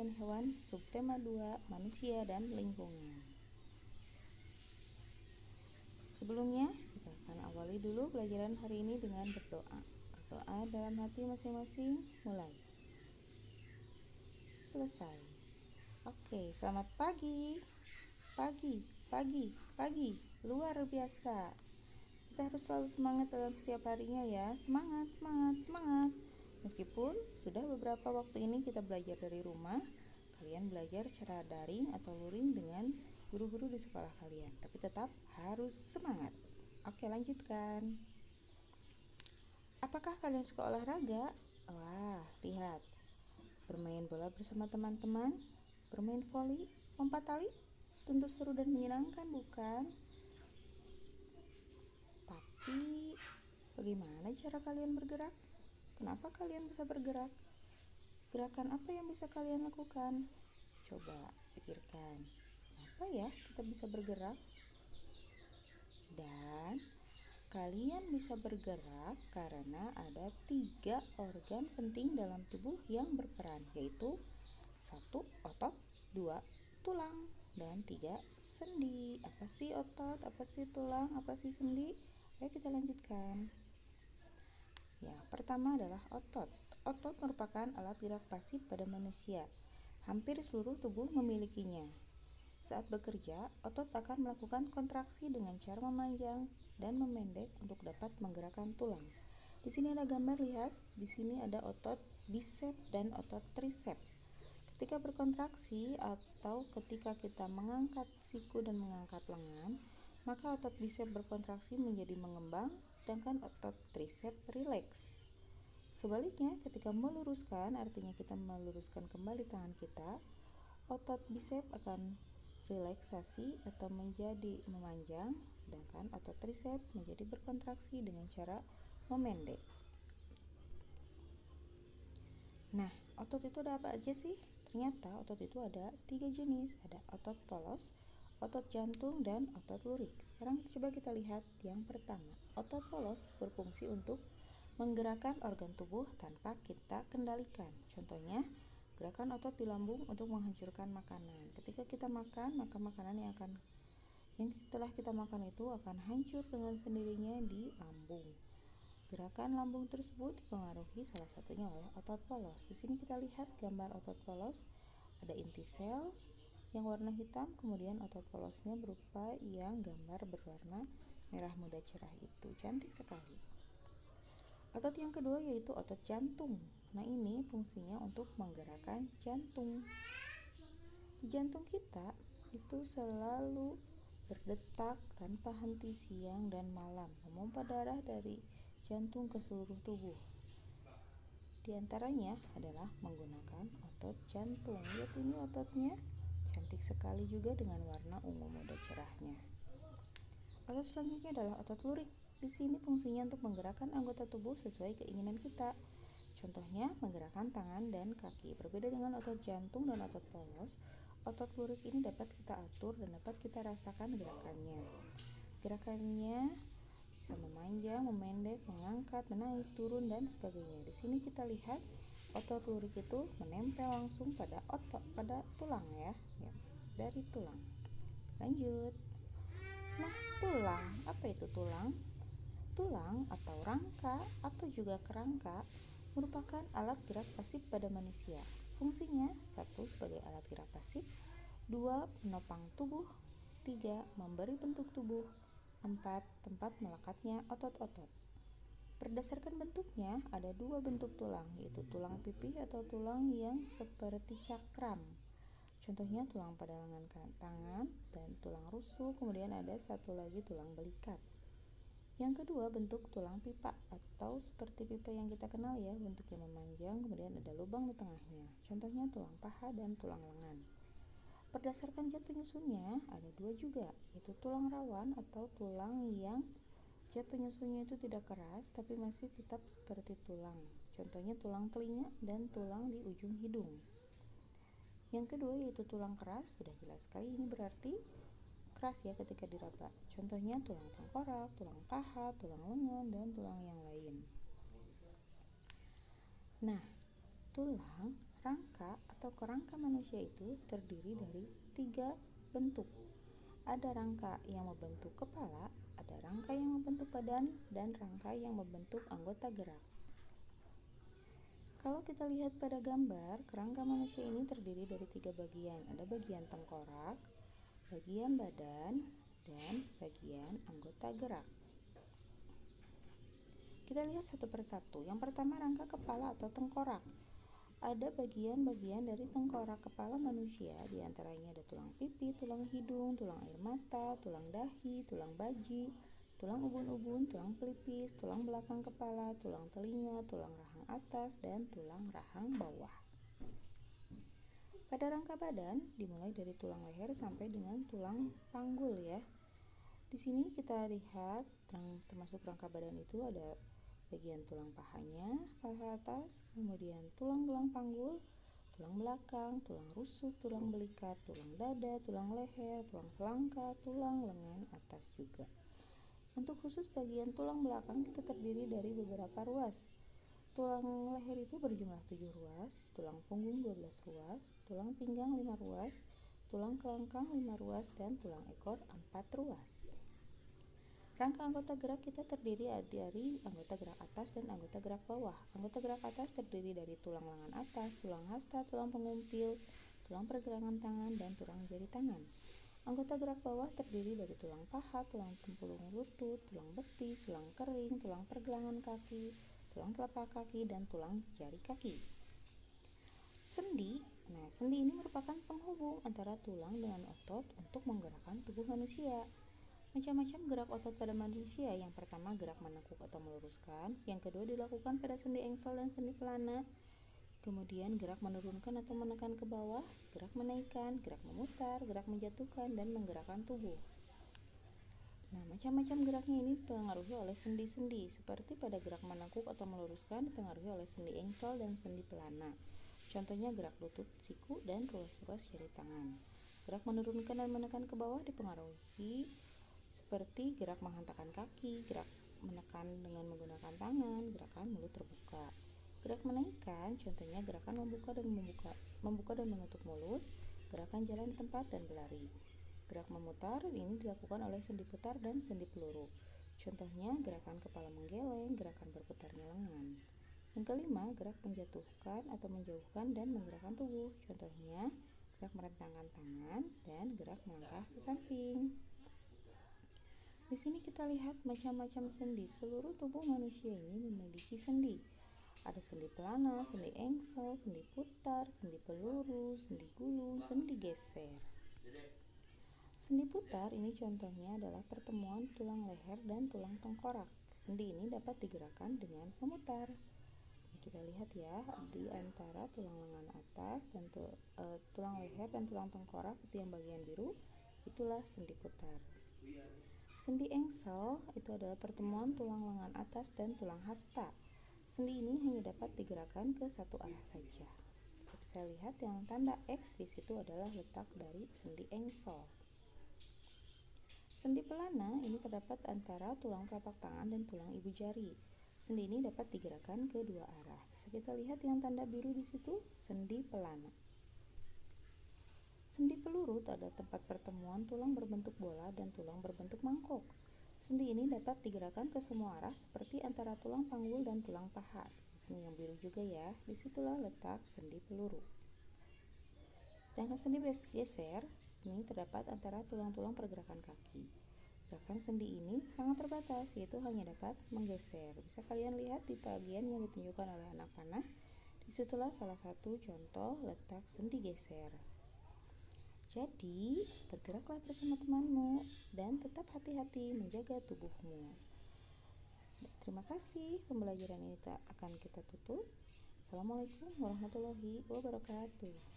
dan hewan, subtema 2, manusia dan lingkungan. Sebelumnya, kita akan awali dulu pelajaran hari ini dengan berdoa. Berdoa dalam hati masing-masing, mulai. Selesai. Oke, selamat pagi. Pagi. Luar biasa. Kita harus selalu semangat dalam setiap harinya ya. Semangat. Meskipun sudah beberapa waktu ini kita belajar dari rumah, kalian belajar secara daring atau luring dengan guru-guru di sekolah kalian, tapi tetap harus semangat. Oke, lanjutkan. Apakah kalian suka olahraga? Wah, lihat. Bermain bola bersama teman-teman, bermain voli, lompat tali, tentu seru dan menyenangkan, bukan? Tapi, bagaimana cara kalian bergerak? Kenapa kalian bisa bergerak? Gerakan apa yang bisa kalian lakukan? Coba pikirkan. Kenapa ya kita bisa bergerak? Dan kalian bisa bergerak karena ada 3 organ penting dalam tubuh yang berperan, yaitu 1 otot, 2 tulang, dan 3 sendi. Apa sih otot? Apa sih tulang? Apa sih sendi? Ayo kita lanjutkan. Ya, pertama adalah otot. Otot merupakan alat gerak pasif pada manusia. Hampir seluruh tubuh memilikinya. Saat bekerja, otot akan melakukan kontraksi dengan cara memanjang dan memendek untuk dapat menggerakkan tulang. Di sini ada gambar, lihat. Di sini ada otot bisep dan otot trisep. Ketika berkontraksi atau ketika kita mengangkat siku dan mengangkat lengan, maka otot bisep berkontraksi menjadi mengembang, sedangkan otot trisep rileks. Sebaliknya, ketika meluruskan, artinya kita meluruskan kembali tangan kita, otot bisep akan relaksasi atau menjadi memanjang, sedangkan otot trisep menjadi berkontraksi dengan cara memendek. Nah, otot itu ada apa aja sih? Ternyata otot itu ada 3 jenis. Ada otot polos, otot jantung, dan otot lurik. Sekarang coba kita lihat yang pertama. Otot polos berfungsi untuk menggerakkan organ tubuh tanpa kita kendalikan. Contohnya, gerakan otot di lambung untuk menghancurkan makanan. Ketika kita makan, maka makanan yang setelah kita makan itu akan hancur dengan sendirinya di lambung. Gerakan lambung tersebut dipengaruhi salah satunya oleh otot polos. Di sini kita lihat gambar otot polos. Ada inti sel yang warna hitam, kemudian otot polosnya berupa yang gambar berwarna merah muda cerah itu. Cantik sekali. Otot yang kedua yaitu otot jantung. Nah, ini fungsinya untuk menggerakkan jantung. Jantung kita itu selalu berdetak tanpa henti siang dan malam, memompa darah dari jantung ke seluruh tubuh. Di antaranya adalah menggunakan otot jantung. Lihat ini ototnya, cantik sekali juga dengan warna ungu muda cerahnya. Otot selanjutnya adalah otot lurik. Di sini fungsinya untuk menggerakkan anggota tubuh sesuai keinginan kita. Contohnya, menggerakkan tangan dan kaki. Berbeda dengan otot jantung dan otot polos, otot lurik ini dapat kita atur dan dapat kita rasakan gerakannya. Gerakannya bisa memanjang, memendek, mengangkat, menaik, turun, dan sebagainya. Di sini kita lihat otot lurik itu menempel langsung pada tulang ya, dari tulang. Lanjut. Nah, tulang, apa itu tulang? Tulang atau rangka atau juga kerangka merupakan alat gerak pasif pada manusia. Fungsinya 1 sebagai alat gerak pasif, 2 menopang tubuh, 3 memberi bentuk tubuh, 4 tempat melekatnya otot-otot. Berdasarkan bentuknya ada 2 bentuk tulang, yaitu tulang pipih atau tulang yang seperti cakram. Contohnya tulang pada lengan tangan dan tulang rusuk, kemudian ada satu lagi tulang belikat. Yang kedua bentuk tulang pipa atau seperti pipa yang kita kenal ya, bentuknya memanjang, kemudian ada lubang di tengahnya. Contohnya tulang paha dan tulang lengan. Berdasarkan jatuh nyusunnya ada 2 juga, yaitu tulang rawan atau tulang yang jatuh nyusunnya itu tidak keras tapi masih tetap seperti tulang. Contohnya tulang telinga dan tulang di ujung hidung. Yang kedua yaitu tulang keras, sudah jelas sekali ini berarti keras ya ketika diraba. Contohnya tulang tengkorak, tulang paha, tulang lengan, dan tulang yang lain. Nah, tulang, rangka, atau kerangka manusia itu terdiri dari 3 bentuk. Ada rangka yang membentuk kepala, ada rangka yang membentuk badan, dan rangka yang membentuk anggota gerak. Kalau kita lihat pada gambar, kerangka manusia ini terdiri dari 3 bagian. Ada bagian tengkorak, bagian badan, dan bagian anggota gerak. Kita lihat satu persatu. Yang pertama, rangka kepala atau tengkorak. Ada bagian-bagian dari tengkorak kepala manusia, diantaranya ada tulang pipi, tulang hidung, tulang air mata, tulang dahi, tulang baji, tulang ubun-ubun, tulang pelipis, tulang belakang kepala, tulang telinga, tulang rahang atas, dan tulang rahang bawah. Pada rangka badan dimulai dari tulang leher sampai dengan tulang panggul ya. Di sini kita lihat termasuk rangka badan itu ada bagian tulang pahanya, paha atas, kemudian tulang-tulang panggul, tulang belakang, tulang rusuk, tulang belikat, tulang dada, tulang leher, tulang selangka, tulang lengan atas juga. Untuk khusus bagian tulang belakang kita terdiri dari beberapa ruas. Tulang leher itu berjumlah 7 ruas, tulang punggung 12 ruas, tulang pinggang 5 ruas, tulang kelangkang 5 ruas, dan tulang ekor 4 ruas. Rangka anggota gerak kita terdiri dari anggota gerak atas dan anggota gerak bawah. Anggota gerak atas terdiri dari tulang lengan atas, tulang hasta, tulang pengumpil, tulang pergelangan tangan, dan tulang jari tangan. Anggota gerak bawah terdiri dari tulang paha, tulang tempurung lutut, tulang betis, tulang kering, tulang pergelangan kaki, tulang telapak kaki, dan tulang jari kaki. Sendi. Sendi ini merupakan penghubung antara tulang dengan otot untuk menggerakkan tubuh manusia. Macam-macam gerak otot pada manusia. Yang pertama, gerak menekuk atau meluruskan. Yang kedua, dilakukan pada sendi engsel dan sendi pelana. Kemudian gerak menurunkan atau menekan ke bawah, gerak menaikkan, gerak memutar, gerak menjatuhkan, dan menggerakkan tubuh. Macam-macam geraknya ini dipengaruhi oleh sendi-sendi. Seperti pada gerak menekuk atau meluruskan dipengaruhi oleh sendi engsel dan sendi pelana. Contohnya gerak lutut, siku, dan ruas-ruas jari tangan. Gerak menurunkan dan menekan ke bawah dipengaruhi seperti gerak menghentakkan kaki, gerak menekan dengan menggunakan tangan, gerakan mulut terbuka. Gerak menaikkan contohnya gerakan membuka dan menutup mulut, gerakan jalan di tempat dan berlari. Gerak memutar ini dilakukan oleh sendi putar dan sendi peluru. Contohnya gerakan kepala menggeleng, gerakan berputarnya lengan. Yang kelima, gerak menjatuhkan atau menjauhkan dan menggerakkan tubuh. Contohnya gerak merentangkan tangan dan gerak melangkah ke samping. Di sini kita lihat macam-macam sendi. Seluruh tubuh manusia ini memiliki sendi. Ada sendi pelana, sendi engsel, sendi putar, sendi peluru, sendi gulung, sendi geser. Sendi putar ini contohnya adalah pertemuan tulang leher dan tulang tengkorak. Sendi ini dapat digerakkan dengan memutar. Kita lihat ya, di antara tulang lengan atas dan tulang leher dan tulang tengkorak itu yang bagian biru, itulah sendi putar. Sendi engsel itu adalah pertemuan tulang lengan atas dan tulang hasta. Sendi ini hanya dapat digerakkan ke satu arah saja. Bisa lihat yang tanda X di situ adalah letak dari sendi engsel. Sendi pelana ini terdapat antara tulang telapak tangan dan tulang ibu jari. Sendi ini dapat digerakkan ke dua arah. Bisa kita lihat yang tanda biru di situ, sendi pelana. Sendi peluru adalah tempat pertemuan tulang berbentuk bola dan tulang berbentuk mangkok. Sendi ini dapat digerakkan ke semua arah seperti antara tulang panggul dan tulang paha. Ini yang biru juga ya, disitulah letak sendi peluru. Sedangkan sendi geser ini terdapat antara tulang-tulang pergerakan kaki. Gerakan sendi ini sangat terbatas, yaitu hanya dapat menggeser. Bisa kalian lihat di bagian yang ditunjukkan oleh anak panah. Disitulah salah satu contoh letak sendi geser. Jadi, bergeraklah bersama temanmu dan tetap hati-hati menjaga tubuhmu. Terima kasih, pembelajaran ini akan kita tutup. Assalamualaikum warahmatullahi wabarakatuh.